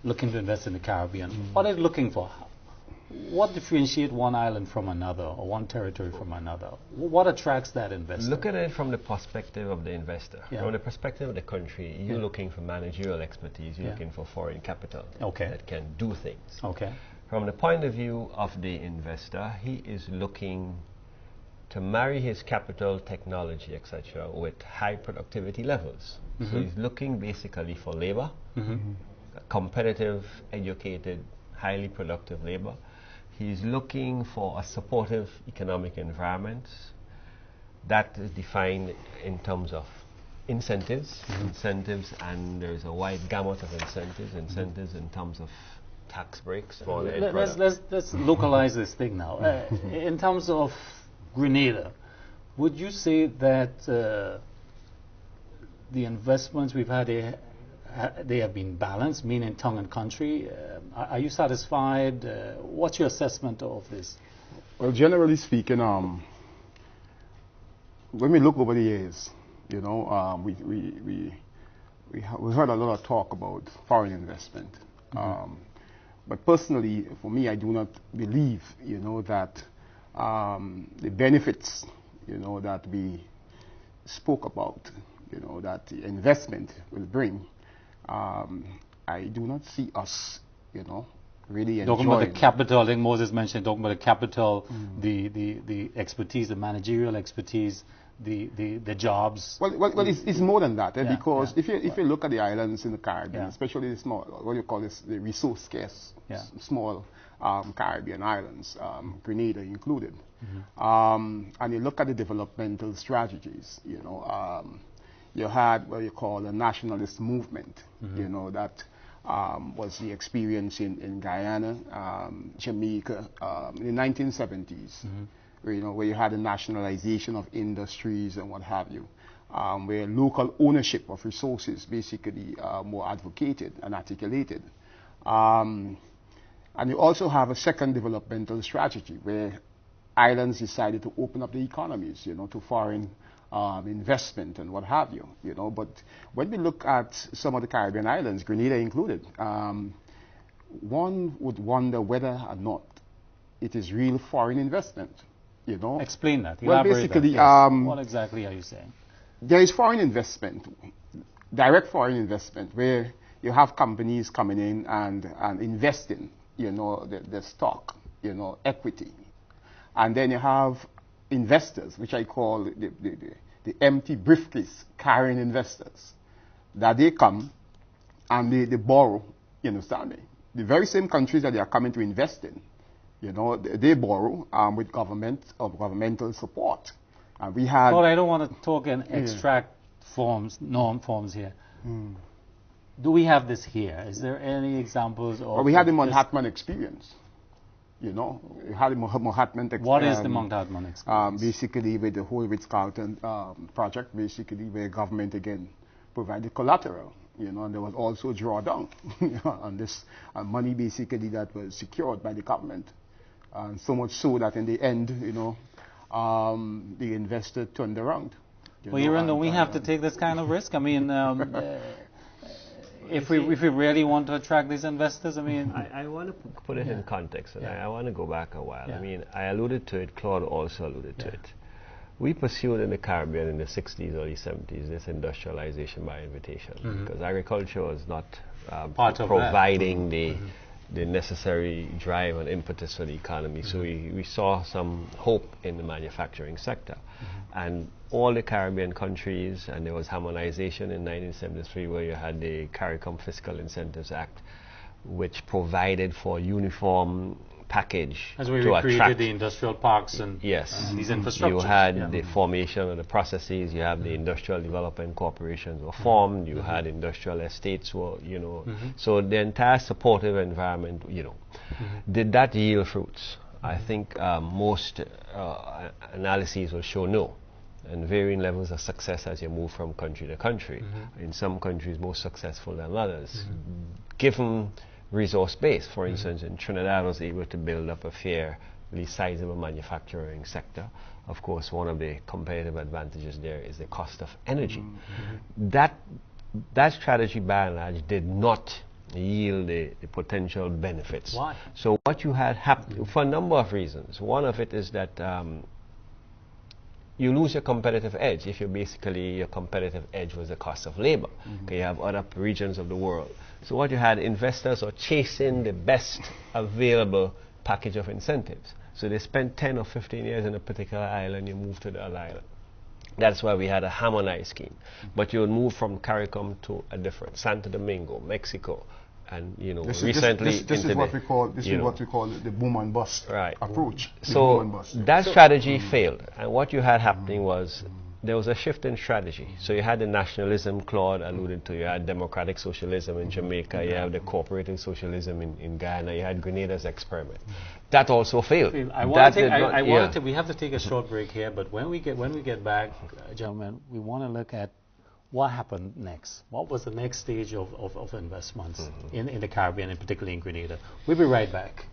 looking to invest in the Caribbean, what are they looking for? What differentiates one island from another or one territory from another? What attracts that investor? Look at it from the perspective of the investor. Yeah. From the perspective of the country, you're looking for managerial expertise, you're looking for foreign capital that can do things. Okay. From the point of view of the investor, he is looking to marry his capital, technology, etc., with high productivity levels. So he's looking basically for labor, competitive, educated, highly productive labor. He's looking for a supportive economic environment that is defined in terms of incentives, and there's a wide gamut of incentives in terms of tax breaks. Let's localize this thing now. In terms of Grenada, would you say that the investments we've had they have been balanced, meaning tongue and country? Are you satisfied? What's your assessment of this? Well, generally speaking, when we look over the years, we've heard a lot of talk about foreign investment. But personally, for me, I do not believe, that the benefits, that we spoke about, that the investment will bring, I do not see us, really enjoying. Talking about the capital, I think Moses mentioned, talking about the capital, the expertise, the managerial expertise, the jobs. Well, it's more than that, because if you look at the islands in the Caribbean, especially the small, what you call this, the resource scarce, small Caribbean islands, Grenada included, and you look at the developmental strategies, you had what you call a nationalist movement, that was the experience in Guyana, Jamaica, in the 1970s, where you had a nationalization of industries and what have you, where local ownership of resources basically more advocated and articulated. And you also have a second developmental strategy where islands decided to open up the economies, to foreign investment and what have you, But when we look at some of the Caribbean islands, Grenada included, one would wonder whether or not it is real foreign investment, Explain that. Well, Elaborate basically, that. Yes. What exactly are you saying? There is foreign investment, direct foreign investment, where you have companies coming in and investing, the stock, equity. And then you have investors, which I call the empty briefcase carrying investors, that they come and they borrow, you understand me? The very same countries that they are coming to invest in, they borrow with governmental support. And we had... Well, I don't want to talk in extract forms, norm forms here. Do we have this here? Is there any examples of... Well, we had the Manhattan experience. We had the Manhattan experience. What is the Manhattan experience? Basically, with the whole Ritz-Carlton project, basically, where government again provided collateral, and there was also drawdown on this money basically that was secured by the government. And so much so that in the end, the investor turned around. Well, do we have to take this kind of risk? I mean, if we really want to attract these investors, I mean... I want to put it in context, and I want to go back a while. I mean, I alluded to it, Claude also alluded to it. We pursued in the Caribbean in the 60s, early 70s, this industrialization by invitation, because agriculture was not providing the necessary drive and impetus for the economy. So we saw some hope in the manufacturing sector. And all the Caribbean countries, and there was harmonization in 1973 where you had the CARICOM Fiscal Incentives Act, which provided for uniform package as we to created attract the industrial parks and these infrastructures. You had the formation of the processes, you have the industrial development corporations were formed, you had industrial estates were, so the entire supportive environment, did that yield fruits? I think most analyses will show no, and varying levels of success as you move from country to country. In some countries more successful than others. Given resource base, for instance, in Trinidad was able to build up a fairly sizable manufacturing sector. Of course, one of the competitive advantages there is the cost of energy. That strategy by and large did not yield the potential benefits. Why? So what you had happen for a number of reasons. One of it is that you lose your competitive edge if you basically, your competitive edge was the cost of labor. Okay, you have other regions of the world. So what you had, investors are chasing the best available package of incentives. So they spent 10 or 15 years in a particular island, you move to the other island. That's why we had a harmonized scheme. But you would move from CARICOM to a different, Santo Domingo, Mexico, and this recently is what we call the boom and bust approach. So that strategy failed, and what you had happening was there was a shift in strategy. So you had the nationalism Claude alluded to, you had democratic socialism in Jamaica, you have the cooperative socialism in Guyana, you had Grenada's experiment. That also failed. We have to take a short break here, but when we get back, gentlemen, we want to look at what happened next. What was the next stage of investments in the Caribbean, and particularly in Grenada? We'll be right back.